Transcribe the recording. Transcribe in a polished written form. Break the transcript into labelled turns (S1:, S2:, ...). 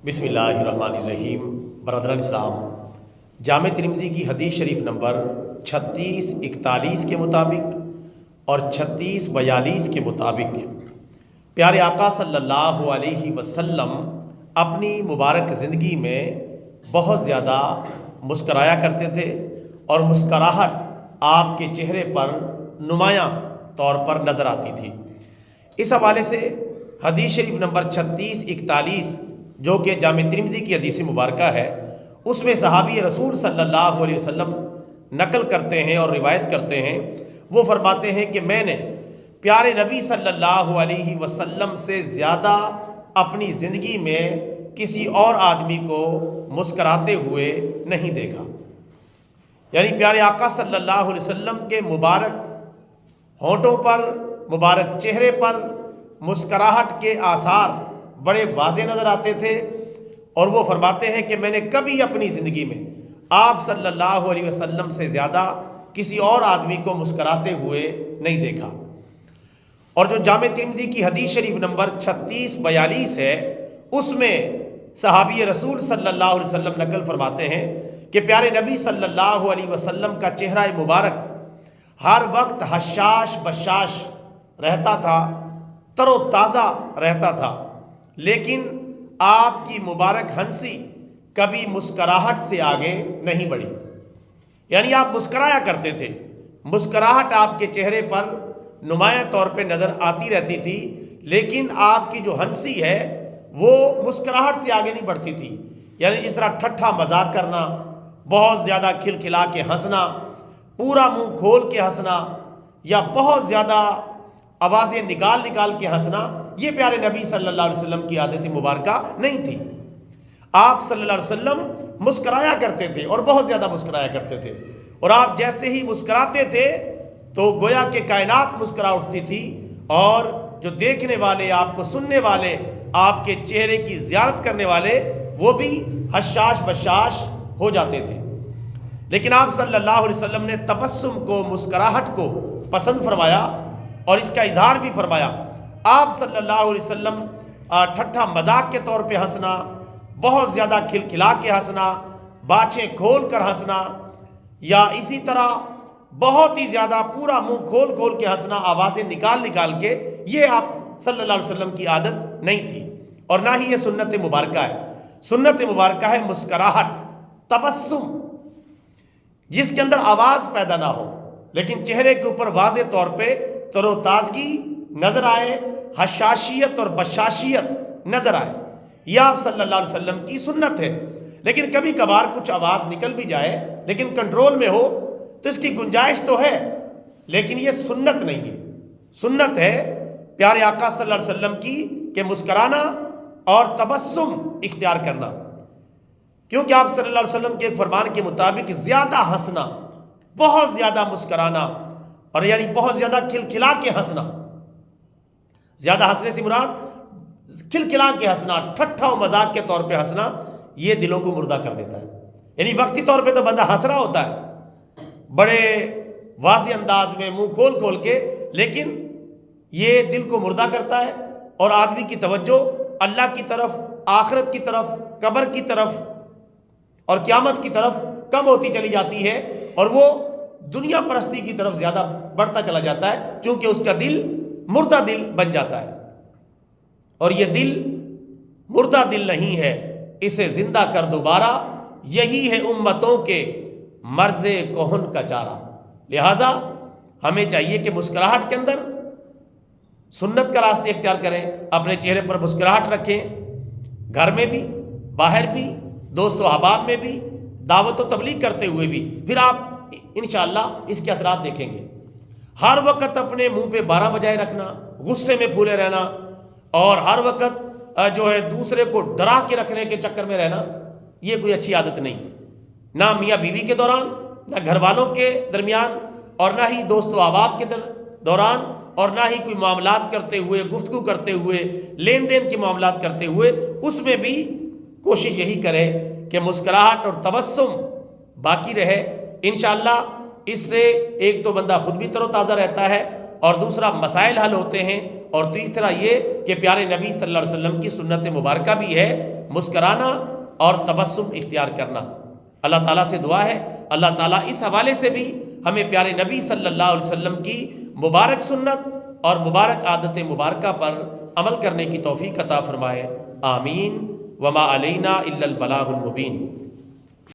S1: بسم اللہ الرحمن الرحیم۔ برادران اسلام، جامع ترمذی کی حدیث شریف نمبر 3641 کے مطابق اور 3642 کے مطابق پیارے آقا صلی اللہ علیہ وسلم اپنی مبارک زندگی میں بہت زیادہ مسکرایا کرتے تھے اور مسکراہٹ آپ کے چہرے پر نمایاں طور پر نظر آتی تھی۔ اس حوالے سے حدیث شریف نمبر 3641 جو کہ جامع ترمذی کی حدیث مبارکہ ہے، اس میں صحابی رسول صلی اللہ علیہ وسلم نقل کرتے ہیں اور روایت کرتے ہیں۔ وہ فرماتے ہیں کہ میں نے پیارے نبی صلی اللہ علیہ وسلم سے زیادہ اپنی زندگی میں کسی اور آدمی کو مسکراتے ہوئے نہیں دیکھا۔ یعنی پیارے آقا صلی اللہ علیہ وسلم کے مبارک ہونٹوں پر، مبارک چہرے پر مسکراہٹ کے آثار بڑے واضح نظر آتے تھے، اور وہ فرماتے ہیں کہ میں نے کبھی اپنی زندگی میں آپ صلی اللہ علیہ وسلم سے زیادہ کسی اور آدمی کو مسکراتے ہوئے نہیں دیکھا۔ اور جو جامع ترمذی کی حدیث شریف نمبر 3642 ہے، اس میں صحابی رسول صلی اللہ علیہ وسلم نقل فرماتے ہیں کہ پیارے نبی صلی اللہ علیہ وسلم کا چہرہ مبارک ہر وقت حشاش بشاش رہتا تھا، تر و تازہ رہتا تھا، لیکن آپ کی مبارک ہنسی کبھی مسکراہٹ سے آگے نہیں بڑھی۔ یعنی آپ مسکرایا کرتے تھے، مسکراہٹ آپ کے چہرے پر نمایاں طور پہ نظر آتی رہتی تھی، لیکن آپ کی جو ہنسی ہے وہ مسکراہٹ سے آگے نہیں بڑھتی تھی۔ یعنی جس طرح ٹھٹھا مذاق کرنا، بہت زیادہ کھلکھلا کے ہنسنا، پورا منہ کھول کے ہنسنا، یا بہت زیادہ آوازیں نکال کے ہنسنا، یہ پیارے نبی صلی اللہ علیہ وسلم کی عادت مبارکہ نہیں تھی۔ آپ صلی اللہ علیہ وسلم مسکرایا کرتے تھے اور بہت زیادہ مسکرایا کرتے تھے، اور آپ جیسے ہی مسکراتے تھے تو گویا کہ کائنات مسکرا اٹھتی تھی، اور جو دیکھنے والے، آپ کو سننے والے، آپ کے چہرے کی زیارت کرنے والے، وہ بھی حشاش بشاش ہو جاتے تھے۔ لیکن آپ صلی اللہ علیہ وسلم نے تبسم کو، مسکراہٹ کو پسند فرمایا اور اس کا اظہار بھی فرمایا۔ آپ صلی اللہ علیہ وسلم ٹھٹھا مذاق کے طور پہ ہنسنا، بہت زیادہ کھلکھلا کے ہنسنا، باچھیں کھول کر ہنسنا، یا اسی طرح بہت ہی زیادہ پورا منہ کھول کے ہنسنا، آوازیں نکال کے، یہ آپ صلی اللہ علیہ وسلم کی عادت نہیں تھی، اور نہ ہی یہ سنت مبارکہ ہے۔ سنت مبارکہ ہے مسکراہٹ، تبسم، جس کے اندر آواز پیدا نہ ہو لیکن چہرے کے اوپر واضح طور پہ تر و تازگی نظر آئے، حشاشیت اور بشاشیت نظر آئے۔ یہ آپ صلی اللہ علیہ وسلم کی سنت ہے۔ لیکن کبھی کبھار کچھ آواز نکل بھی جائے لیکن کنٹرول میں ہو تو اس کی گنجائش تو ہے، لیکن یہ سنت نہیں ہے۔ سنت ہے پیارے آقا صلی اللہ علیہ وسلم کی کہ مسکرانا اور تبسم اختیار کرنا، کیونکہ آپ صلی اللہ علیہ وسلم کے ایک فرمان کے مطابق زیادہ ہنسنا، بہت زیادہ مسکرانا، اور یعنی بہت زیادہ کھلکھلا کے ہنسنا، زیادہ ہنسنے سے مراد کھلکھلا کے ہنسنا، ٹھٹھا و مذاق کے طور پہ ہنسنا، یہ دلوں کو مردہ کر دیتا ہے۔ یعنی وقتی طور پہ تو بندہ ہنس رہا ہوتا ہے بڑے واضح انداز میں، منہ کھول کے، لیکن یہ دل کو مردہ کرتا ہے اور آدمی کی توجہ اللہ کی طرف، آخرت کی طرف، قبر کی طرف اور قیامت کی طرف کم ہوتی چلی جاتی ہے، اور وہ دنیا پرستی کی طرف زیادہ بڑھتا چلا جاتا ہے، چونکہ اس کا دل مردہ دل بن جاتا ہے۔ اور یہ دل مردہ دل نہیں ہے، اسے زندہ کر دوبارہ، یہی ہے امتوں کے مرض کہن کا چارہ۔ لہٰذا ہمیں چاہیے کہ مسکراہٹ کے اندر سنت کا راستہ اختیار کریں، اپنے چہرے پر مسکراہٹ رکھیں، گھر میں بھی، باہر بھی، دوست و احباب میں بھی، دعوت و تبلیغ کرتے ہوئے بھی، پھر آپ انشاءاللہ اس کے اثرات دیکھیں گے۔ ہر وقت اپنے منہ پہ 12 بجائے رکھنا، غصے میں پھولے رہنا، اور ہر وقت جو ہے دوسرے کو ڈرا کے رکھنے کے چکر میں رہنا، یہ کوئی اچھی عادت نہیں، نہ میاں بیوی کے دوران، نہ گھر والوں کے درمیان، اور نہ ہی دوست و احباب کے دوران، اور نہ ہی کوئی معاملات کرتے ہوئے، گفتگو کرتے ہوئے، لین دین کے معاملات کرتے ہوئے، اس میں بھی کوشش یہی کرے کہ مسکراہٹ اور تبسم باقی رہے۔ انشاءاللہ اس سے ایک تو بندہ خود بھی تر و تازہ رہتا ہے، اور دوسرا مسائل حل ہوتے ہیں، اور تیسرا یہ کہ پیارے نبی صلی اللہ علیہ وسلم کی سنت مبارکہ بھی ہے مسکرانا اور تبسم اختیار کرنا۔ اللہ تعالیٰ سے دعا ہے اللہ تعالیٰ اس حوالے سے بھی ہمیں پیارے نبی صلی اللہ علیہ وسلم کی مبارک سنت اور مبارک عادت مبارکہ پر عمل کرنے کی توفیق عطا فرمائے، آمین۔ وما علینا الا البلاغ المبین۔